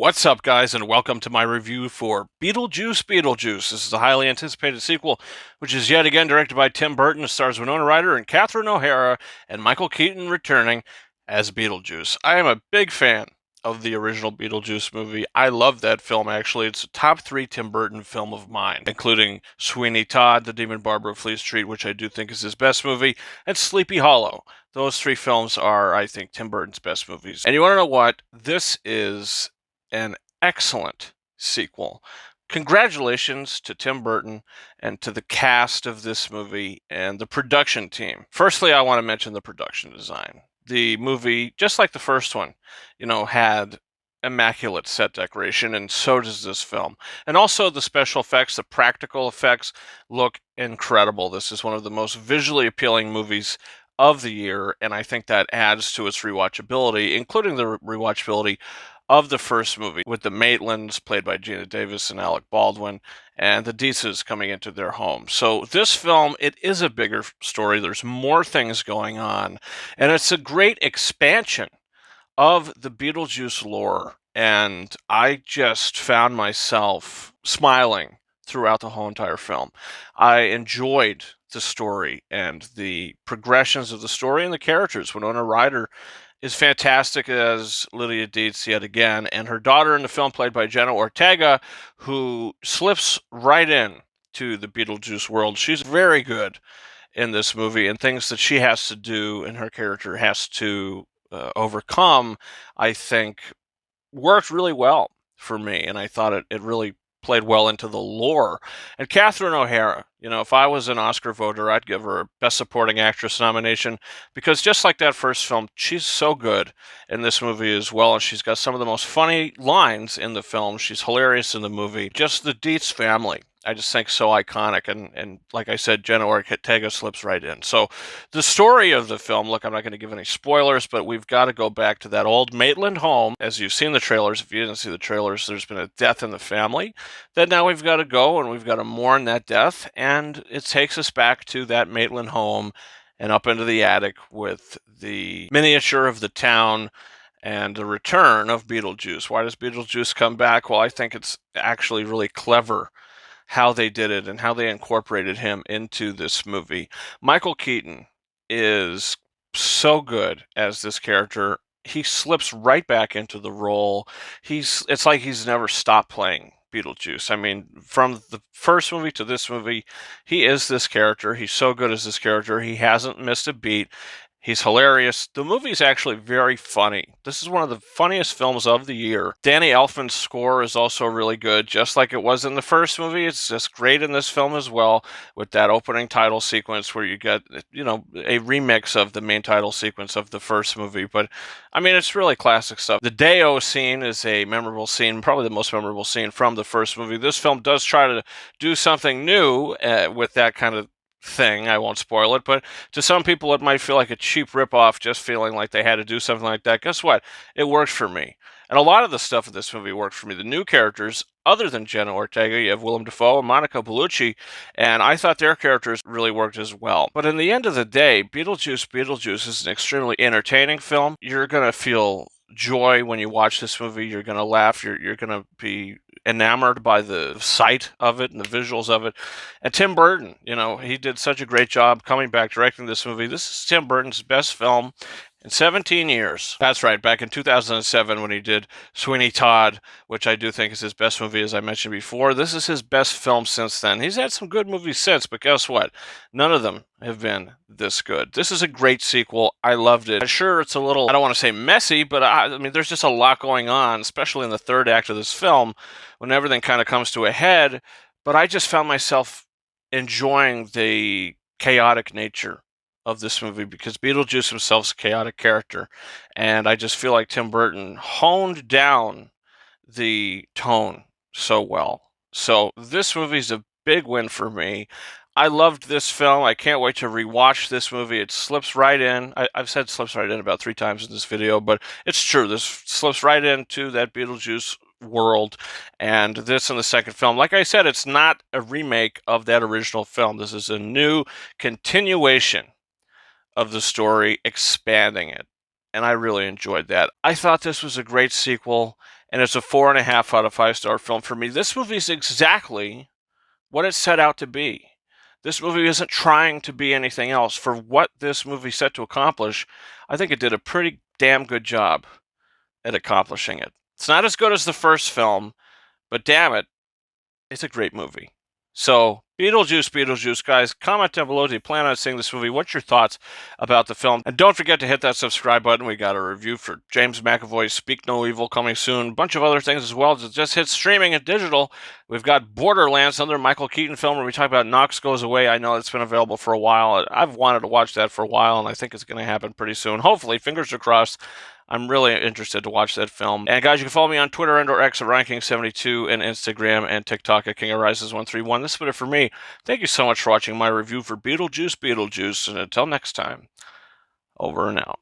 What's up, guys, and welcome to my review for Beetlejuice Beetlejuice. This is a highly anticipated sequel, which is yet again directed by Tim Burton. It stars Winona Ryder and Catherine O'Hara, and Michael Keaton returning as Beetlejuice. I am a big fan of the original Beetlejuice movie. I love that film, actually. It's a top 3 Tim Burton film of mine, including Sweeney Todd, The Demon Barber of Fleet Street, which I do think is his best movie, and Sleepy Hollow. Those 3 films are, I think, Tim Burton's best movies. And you want to know what? This is an excellent sequel. Congratulations to Tim Burton and to the cast of this movie and the production team. Firstly, I want to mention the production design. The movie, just like the first one, had immaculate set decoration, and so does this film. And also the special effects, the practical effects look incredible. This is one of the most visually appealing movies of the year, and I think that adds to its rewatchability, including the rewatchability of the first movie, with the Maitlands, played by Gina Davis and Alec Baldwin, and the Dietzes coming into their home. So this film, it is a bigger story. There's more things going on, and it's a great expansion of the Beetlejuice lore. And I just found myself smiling throughout the whole entire film. I enjoyed the story and the progressions of the story and the characters. Winona Ryder is fantastic as Lydia Dietz yet again, and her daughter in the film, played by Jenna Ortega, who slips right in to the Beetlejuice world. She's very good in this movie, and things that she has to do and her character has to overcome, I think, worked really well for me, and I thought it really played well into the lore. And Catherine O'Hara, if I was an Oscar voter, I'd give her a Best Supporting Actress nomination, because just like that first film, she's so good in this movie as well, and she's got some of the most funny lines in the film. She's hilarious in the movie. Just the Dietz family, I just think, so iconic, and like I said, Jenna Ortega slips right in. So the story of the film, look, I'm not going to give any spoilers, but we've got to go back to that old Maitland home. As you've seen the trailers, if you didn't see the trailers, there's been a death in the family that now we've got to go and we've got to mourn that death, and it takes us back to that Maitland home and up into the attic with the miniature of the town and the return of Beetlejuice. Why does Beetlejuice come back? Well, I think it's actually really clever how they did it and how they incorporated him into this movie. Michael Keaton is so good as this character. He slips right back into the role. It's like he's never stopped playing Beetlejuice. I mean, from the first movie to this movie, he is this character. He's so good as this character. He hasn't missed a beat. He's hilarious. The movie's actually very funny. This is one of the funniest films of the year. Danny Elfman's score is also really good, just like it was in the first movie. It's just great in this film as well, with that opening title sequence where you get, a remix of the main title sequence of the first movie. But, I mean, it's really classic stuff. The Deo scene is a memorable scene, probably the most memorable scene from the first movie. This film does try to do something new with that kind of thing. I won't spoil it, but to some people it might feel like a cheap ripoff, just feeling like they had to do something like that. Guess what? It worked for me. And a lot of the stuff in this movie worked for me. The new characters, other than Jenna Ortega, you have Willem Dafoe and Monica Bellucci, and I thought their characters really worked as well. But in the end of the day, Beetlejuice is an extremely entertaining film. You're going to feel joy when you watch this movie. You're going to laugh. You're going to be enamored by the sight of it and the visuals of it. And Tim Burton, he did such a great job coming back directing this movie. This is Tim Burton's best film in 17 years. That's right, back in 2007 when he did Sweeney Todd, which I do think is his best movie, as I mentioned before. This is his best film since then. He's had some good movies since, but guess what? None of them have been this good. This is a great sequel. I loved it. Sure, it's a little, I don't want to say messy, but I mean, there's just a lot going on, especially in the third act of this film, when everything kind of comes to a head. But I just found myself enjoying the chaotic nature of this movie, because Beetlejuice himself is a chaotic character, and I just feel like Tim Burton honed down the tone so well. So this movie's a big win for me. I loved this film. I can't wait to rewatch this movie. It slips right in. I've said slips right in about 3 times in this video, but it's true. This slips right into that Beetlejuice world, and this in the second film, like I said, it's not a remake of that original film. This is a new continuation of the story, expanding it, and I really enjoyed that. I thought this was a great sequel, and it's a 4.5 out of 5-star film for me. This movie is exactly what it set out to be. This movie isn't trying to be anything else. For what this movie set to accomplish, I think it did a pretty damn good job at accomplishing it. It's not as good as the first film, but damn it, it's a great movie. So, Beetlejuice, Beetlejuice, guys, comment down below. Do you plan on seeing this movie? What's your thoughts about the film? And don't forget to hit that subscribe button. We got a review for James McAvoy's Speak No Evil coming soon. A bunch of other things as well. Just hit streaming and digital. We've got Borderlands, another Michael Keaton film where we talk about Knox Goes Away. I know it's been available for a while. I've wanted to watch that for a while, and I think it's going to happen pretty soon. Hopefully, fingers are crossed. I'm really interested to watch that film. And guys, you can follow me on Twitter and/or X at RyanKing72 and Instagram and TikTok at KingOfRises131. This has been it for me. Thank you so much for watching my review for Beetlejuice Beetlejuice. And until next time, over and out.